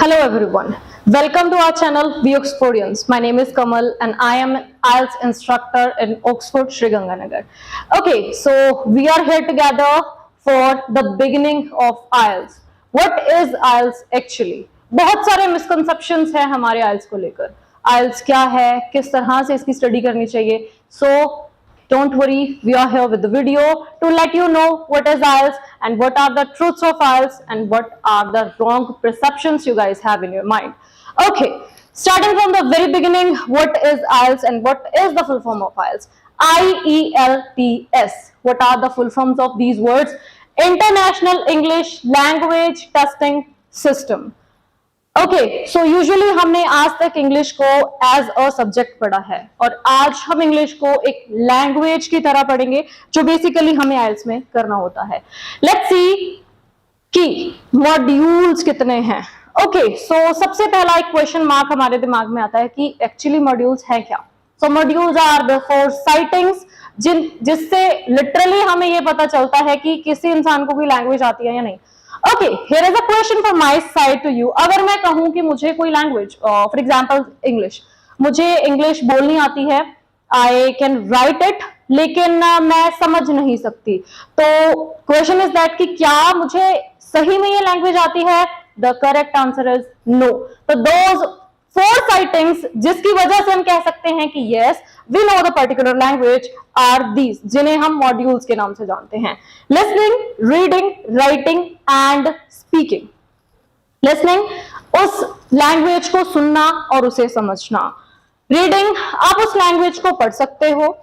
Hello everyone, welcome to our channel We Oxfordians. My name is Kamal and I am an IELTS instructor in Oxford, Sri Ganganagar. Okay, so we are here together for the beginning of IELTS. What is IELTS actually? बहुत सारे misconceptions हैं हमारे IELTS को लेकर. IELTS क्या है, किस तरह से इसकी स्टडी करनी चाहिए? So don't worry, we are here with the video to let you know what is IELTS and what are the truths of IELTS and what are the wrong perceptions you guys have in your mind. Okay, starting from the very beginning, what is IELTS and what is the full form of IELTS? IELTS. What are the full forms of these words? International English Language Testing System. Okay so usually हमने आज तक English को as a subject पढ़ा है और आज हम English को एक लैंग्वेज की तरह पढ़ेंगे जो बेसिकली हमें आइल्स में करना होता है. लेट्स सी कि मॉड्यूल्स कितने हैं. ओके सो सबसे पहला एक क्वेश्चन मार्क हमारे दिमाग में आता है कि एक्चुअली मॉड्यूल्स है क्या. सो मॉड्यूल्स आर द 4 साइटिंग्स जिससे लिटरली हमें ये पता चलता है कि किसी इंसान को भी लैंग्वेज आती है या नहीं. Okay here is a question from my side to you. अगर मैं कहूं कि मुझे कोई लैंग्वेज फॉर एग्जांपल इंग्लिश, मुझे इंग्लिश बोलनी आती है, आई कैन राइट इट, लेकिन मैं समझ नहीं सकती, तो क्वेश्चन इज दैट कि क्या मुझे सही में ये लैंग्वेज आती है? The correct answer is no. तो दोज 4 साइटिंग्स जिसकी वजह से हम कह सकते हैं कि yes we know the particular language are these, जिन्हें हम मॉड्यूल्स के नाम से जानते हैं. Listening, reading, writing and speaking. Listening, उस लैंग्वेज को सुनना और उसे समझना. रीडिंग, आप उस लैंग्वेज को पढ़ सकते हो.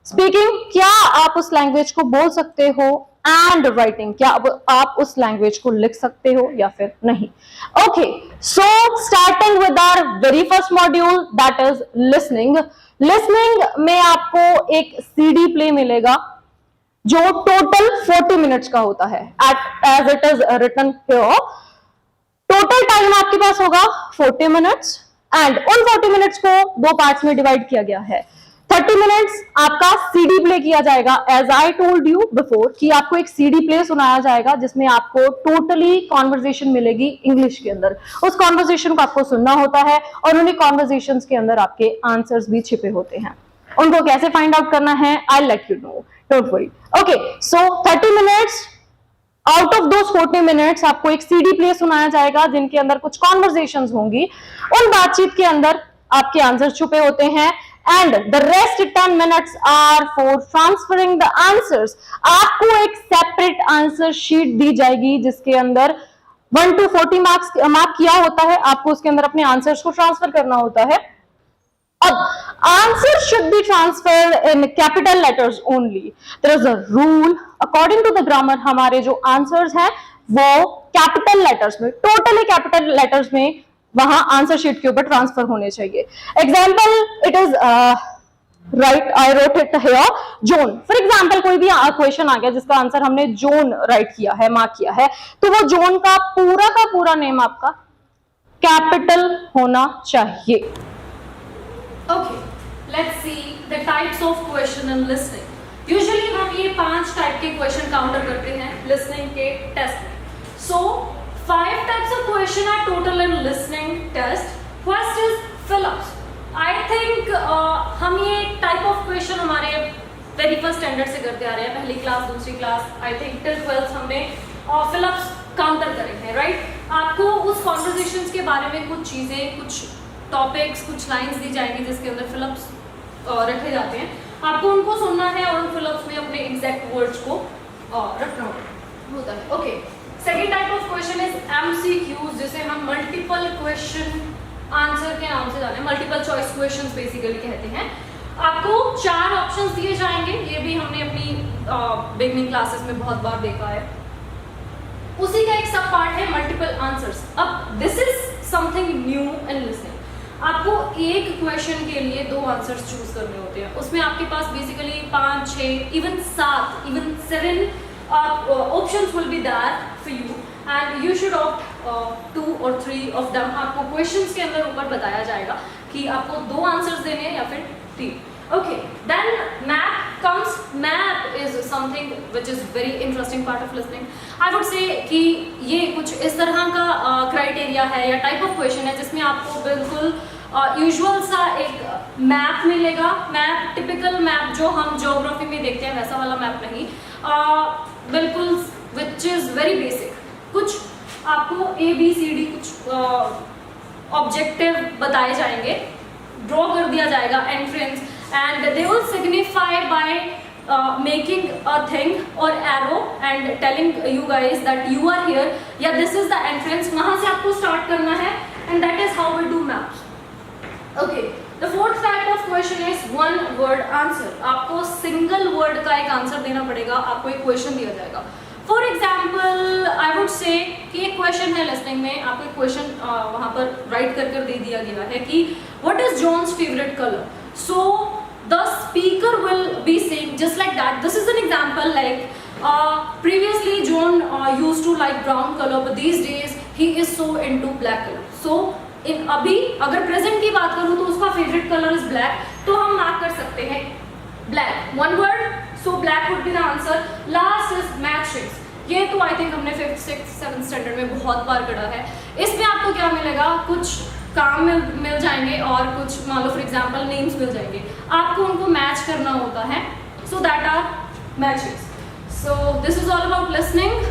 स्पीकिंग, क्या आप उस लैंग्वेज को बोल सकते हो. एंड राइटिंग, क्या आप उस लैंग्वेज को लिख सकते हो या फिर नहीं. Okay so starting with our very first module that is listening. Listening में आपको एक सीडी प्ले मिलेगा जो टोटल 40 मिनट्स का होता है. As it is written here, total time आपके पास होगा 40 मिनट्स एंड उन 40 मिनट्स को 2 पार्ट्स में डिवाइड किया गया है. 30 मिनट्स आपका सीडी प्ले किया जाएगा. As I told you before कि आपको एक सीडी प्ले सुनाया जाएगा जिसमें आपको टोटली कॉन्वर्जेशन मिलेगी इंग्लिश के अंदर. उस कॉन्वर्जेशन को आपको सुनना होता है और उन्हीं कॉन्वर्जेशंस के अंदर आपके आंसर्स भी छिपे होते हैं. उनको कैसे फाइंड आउट करना है I let you know, don't worry. Okay so 30 minutes out of those 40 minutes आपको एक सीडी प्ले सुनाया जाएगा जिनके अंदर कुछ कॉन्वर्जेशंस होंगी. उन बातचीत के अंदर आपके आंसर छुपे होते हैं and the rest 10 minutes are for transferring the answers. आपको एक separate answer sheet दी जाएगी जिसके अंदर 1 to 40 मार्क किया होता है. आपको उसके अंदर अपने आंसर्स को ट्रांसफर करना होता है. अब answer should be transferred in capital letters only. There is a rule according to the grammar. हमारे जो आंसर्स हैं वो कैपिटल लेटर्स में, टोटली कैपिटल लेटर्स में वहां आंसर शीट के ऊपर ट्रांसफर होने चाहिए. Example it is right, I wrote it here zone. For example कोई भी क्वेश्चन आ गया जिसका आंसर हमने जोन राइट किया है, मार्क किया है, तो वो जोन का पूरा नेम आपका कैपिटल होना चाहिए. Okay, let's see the types of question in listening. Usually हम ये 5 टाइप के क्वेश्चन काउंटर करते हैं लिसनिंग के टेस्ट में. So 5 types of question are total in listening test. First is fill-ups. I think हम ये टाइप ऑफ क्वेश्चन हमारे वेरी फर्स्ट स्टैंडर्ड से करते आ रहे हैं, पहली क्लास, दूसरी class, I think till 12th हमने fill-ups काउंटर करे हैं, राइट. आपको उस कॉन्वर्जेशंस के बारे में कुछ चीजें, कुछ टॉपिक्स, कुछ लाइंस दी जाएंगी जिसके अंदर फिल-अप्स रखे जाते हैं. आपको उनको सुनना है और उन फिल-अप्स में अपने एग्जैक्ट वर्ड्स को रखना होता है. Okay, second type of question is MCQs, जिसे हम मल्टीपल क्वेश्चन आंसर के नाम से जाने, मल्टीपल चॉइस क्वेश्चंस बेसिकली कहते हैं. आपको 4 ऑप्शंस दिए जाएंगे. ये भी हमने अपनी बिगनिंग क्लासेस में बहुत बार देखा है. उसी का एक सब पार्ट है मल्टीपल आंसर्स. अब this is something new in listening. आपको एक क्वेश्चन के लिए 2 आंसर्स चूज करने होते हैं. उसमें आपके पास basically 5, 6, even 7, even 7 options will be there for you and you should opt 2 or 3 of them. आपको questions के अंदर ऊपर बताया जाएगा कि आपको 2 आंसर्स देने हैं या फिर 3. Okay, then map comes. Map is something which is very interesting part of listening. I would say कि ये कुछ इस तरह का क्राइटेरिया है या टाइप ऑफ क्वेश्चन है जिसमें आपको बिल्कुल यूजुअल सा एक मैप मिलेगा। मैप, टिपिकल मैप जो हम ज्योग्राफी में देखते हैं वैसा वाला मैप नहीं, बिल्कुल विच इज़ वेरी बेसिक। कुछ आपको ABCD कुछ ऑब्जेक्टिव बताए जाएंगे, ड्रॉ कर दिया जाएगा entrance, and they will signify by making a thing or arrow and telling you guys that you are here, या this is the entrance, वहाँ से आपको start करना है, and that is how we do maps. Okay, the fourth type of question is one word answer. आपको single word का एक answer देना पड़ेगा, आपको एक क्वेश्चन दिया जाएगा। For example I would say कि एक क्वेश्चन है लिसनिंग में, आपको एक क्वेश्चन वहाँ पर राइट कर दे दिया गया है कि what is John's favourite colour, so the speaker will be saying just like that. This is an example like previously John used to like brown color, but these days he is so into black color. So in अभी अगर present की बात करूँ तो उसका favorite color is black, तो हम mark कर सकते हैं black, one word, so black would be the answer. Last is matrix. ये तो आई थिंक हमने 5th 6th 7th स्टैंडर्ड में बहुत बार पढ़ा है। इसमें आपको क्या मिलेगा, कुछ काम मिल जाएंगे और कुछ मान लो फॉर एग्जांपल नेम्स मिल जाएंगे, आपको उनको मैच करना होता है, so that are matches. So this is all about listening.